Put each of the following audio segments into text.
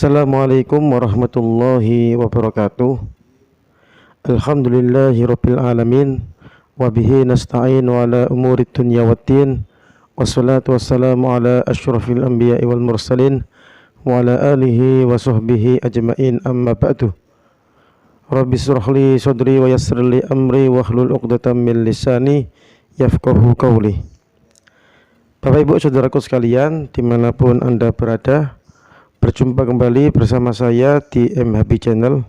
Assalamualaikum warahmatullahi wabarakatuh. Alhamdulillahirabbil alamin wa bihi nasta'in wa ala umuri dunya waddin. Wassalatu wassalamu ala asyrafil anbiya'i wal mursalin wa ala alihi wa sahbihi ajma'in, amma ba'du. Rabbi shrah li sadri wa yassir li amri wa hlul 'uqdatam min lisani yafqahu qawli. Bapak Ibu saudaraku sekalian dimanapun Anda berada, berjumpa kembali bersama saya di MHB Channel.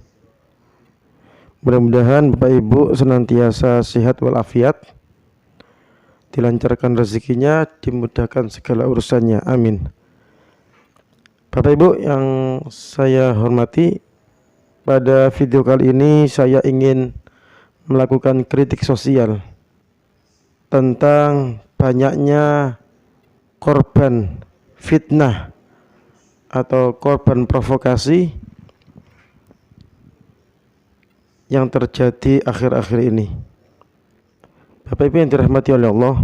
Mudah-mudahan Bapak Ibu senantiasa sehat walafiat, dilancarkan rezekinya, dimudahkan segala urusannya, amin. Bapak Ibu yang saya hormati, pada video kali ini saya ingin melakukan kritik sosial tentang banyaknya korban fitnah atau korban provokasi yang terjadi akhir-akhir ini. Bapak Ibu yang dirahmati oleh Allah,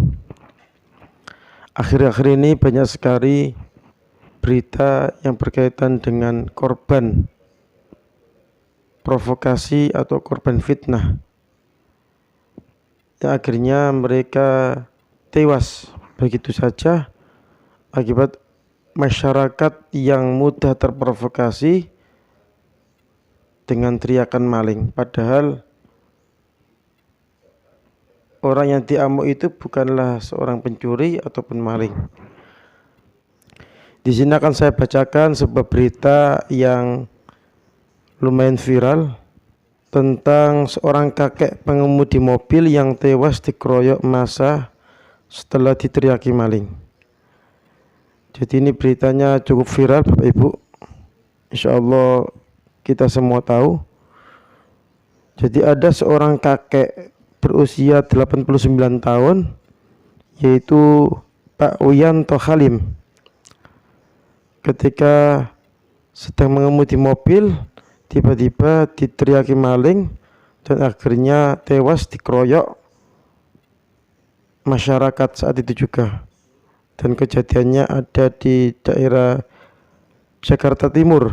akhir-akhir ini banyak sekali berita yang berkaitan dengan korban provokasi atau korban fitnah yang akhirnya mereka tewas begitu saja akibat masyarakat yang mudah terprovokasi dengan teriakan maling, padahal orang yang diamuk itu bukanlah seorang pencuri ataupun maling. Di sini akan saya bacakan sebuah berita yang lumayan viral tentang seorang kakek pengemudi mobil yang tewas dikeroyok massa setelah diteriaki maling. Jadi ini beritanya cukup viral Bapak Ibu, insya Allah kita semua tahu. Jadi ada seorang kakek berusia 89 tahun, yaitu Pak Wiyanto Halim. Ketika sedang mengemudi mobil, tiba-tiba diteriaki maling dan akhirnya tewas dikeroyok masyarakat saat itu juga. Dan kejadiannya ada di daerah Jakarta Timur.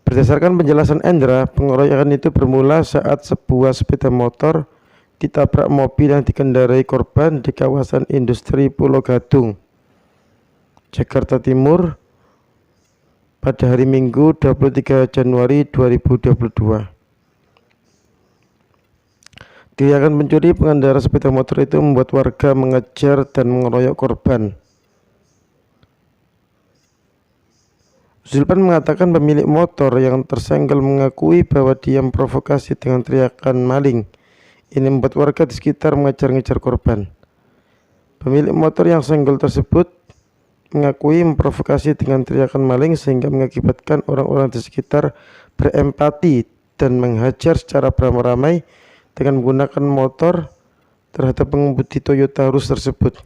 Berdasarkan penjelasan Endra, pengeroyokan itu bermula saat sebuah sepeda motor ditabrak mobil yang dikendarai korban di kawasan industri Pulau Gadung, Jakarta Timur pada hari Minggu 23 Januari 2022. Teriakan pencuri pengendara sepeda motor itu membuat warga mengejar dan mengeroyok korban. Zulpan mengatakan pemilik motor yang tersenggol mengakui bahwa dia memprovokasi dengan teriakan maling. Ini membuat warga di sekitar mengejar-ngejar korban. Pemilik motor yang senggol tersebut mengakui memprovokasi dengan teriakan maling sehingga mengakibatkan orang-orang di sekitar berempati dan menghajar secara beramai-ramai dengan menggunakan motor terhadap pengemudi Toyota Rush tersebut.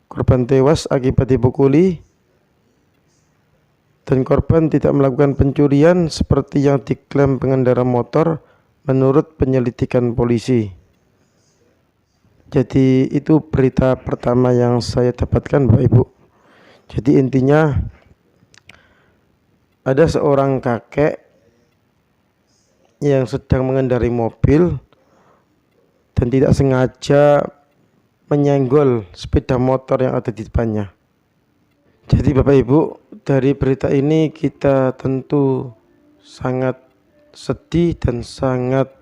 Korban tewas akibat dipukuli dan korban tidak melakukan pencurian seperti yang diklaim pengendara motor menurut penyelidikan polisi. Jadi itu berita pertama yang saya dapatkan Bapak Ibu. Jadi intinya ada seorang kakek yang sedang mengendarai mobil dan tidak sengaja menyenggol sepeda motor yang ada di depannya. Jadi Bapak Ibu, dari berita ini kita tentu sangat sedih dan sangat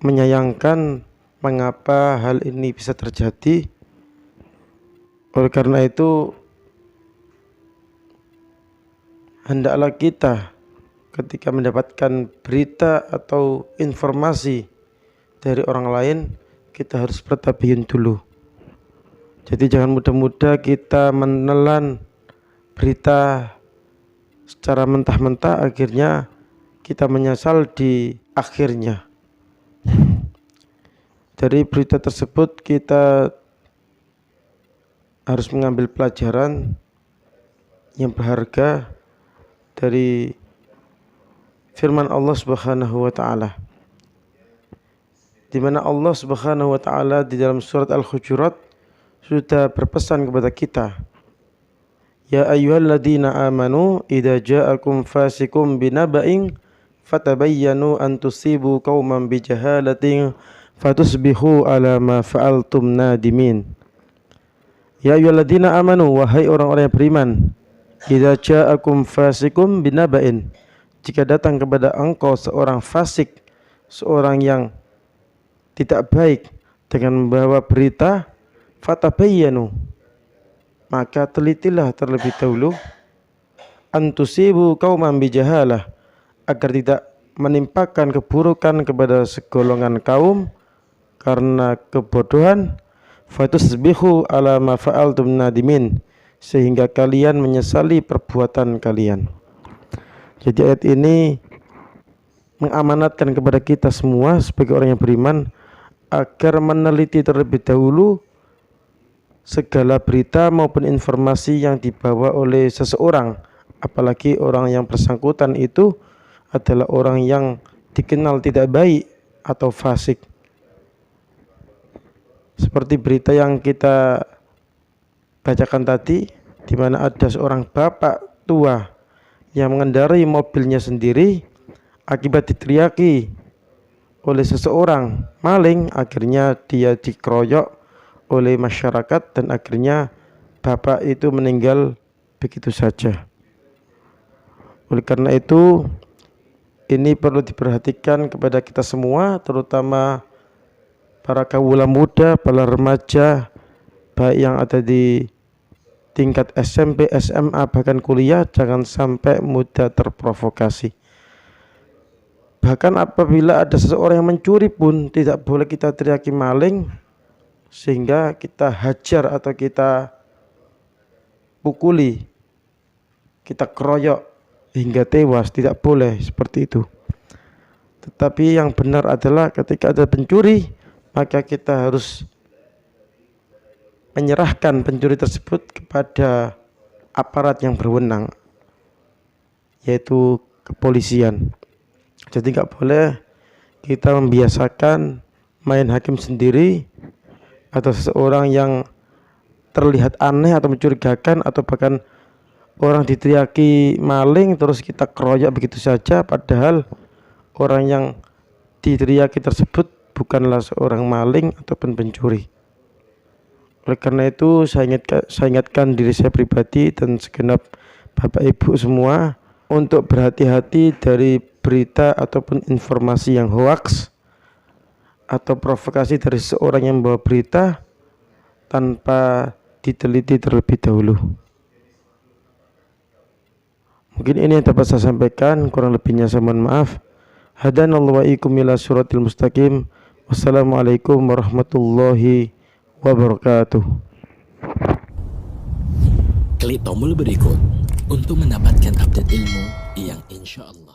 menyayangkan mengapa hal ini bisa terjadi. Oleh karena itu, hendaklah kita ketika mendapatkan berita atau informasi dari orang lain, kita harus bertabayun dulu. Jadi jangan mudah-mudah kita menelan berita secara mentah-mentah, akhirnya kita menyesal di akhirnya. Dari berita tersebut kita harus mengambil pelajaran yang berharga dari firman Allah Subhanahu wa taala, di mana Allah Subhanahu wa taala di dalam surat Al-Hujurat sudah berpesan kepada kita, Ya ayyuhalladzina amanu idza ja'akum fasiqun binaba'in fatabayyanu an tusibu qauman bijahalatin fatusbihu ala ma fa'altum nadimin. Ya ayyuhalladzina amanu, wahai orang-orang yang beriman, idza ja'akum fasiqun binaba'in, jika datang kepada engkau seorang fasik, seorang yang tidak baik dengan membawa berita, fatabayyanu, maka telitilah terlebih dahulu, antusibu qauman bijahalah, agar tidak menimpakan keburukan kepada segolongan kaum karena kebodohan, fatusbihu ala ma fa'altum nadimin, sehingga kalian menyesali perbuatan kalian. Jadi ayat ini mengamanatkan kepada kita semua sebagai orang yang beriman agar meneliti terlebih dahulu segala berita maupun informasi yang dibawa oleh seseorang, apalagi orang yang bersangkutan itu adalah orang yang dikenal tidak baik atau fasik. Seperti berita yang kita bacakan tadi, di mana ada seorang bapak tua yang mengendarai mobilnya sendiri, akibat diteriaki oleh seseorang maling, akhirnya dia dikeroyok oleh masyarakat dan akhirnya bapak itu meninggal begitu saja. Oleh karena itu, ini perlu diperhatikan kepada kita semua, terutama para kawula muda, para remaja, baik yang ada di tingkat SMP, SMA, bahkan kuliah, jangan sampai mudah terprovokasi. Bahkan apabila ada seseorang yang mencuri pun tidak boleh kita teriaki maling sehingga kita hajar atau kita pukuli, kita keroyok hingga tewas, tidak boleh seperti itu. Tetapi yang benar adalah ketika ada pencuri, maka kita harus menyerahkan pencuri tersebut kepada aparat yang berwenang, yaitu kepolisian. Jadi nggak boleh kita membiasakan main hakim sendiri, atau seseorang yang terlihat aneh atau mencurigakan, atau bahkan orang diteriaki maling terus kita keroyok begitu saja, padahal orang yang diteriaki tersebut bukanlah seorang maling ataupun pencuri. Oleh karena itu saya ingatkan diri saya pribadi dan segenap Bapak Ibu semua untuk berhati-hati dari berita ataupun informasi yang hoaks atau provokasi dari seorang yang membawa berita tanpa diteliti terlebih dahulu. Mungkin ini yang dapat saya sampaikan, kurang lebihnya saya mohon maaf. Hadanallahu wa iyyakum ila siratil mustaqim. Wassalamualaikum warahmatullahi wabarakatuh. Klik tombol berikut untuk mendapatkan update ilmu yang insya Allah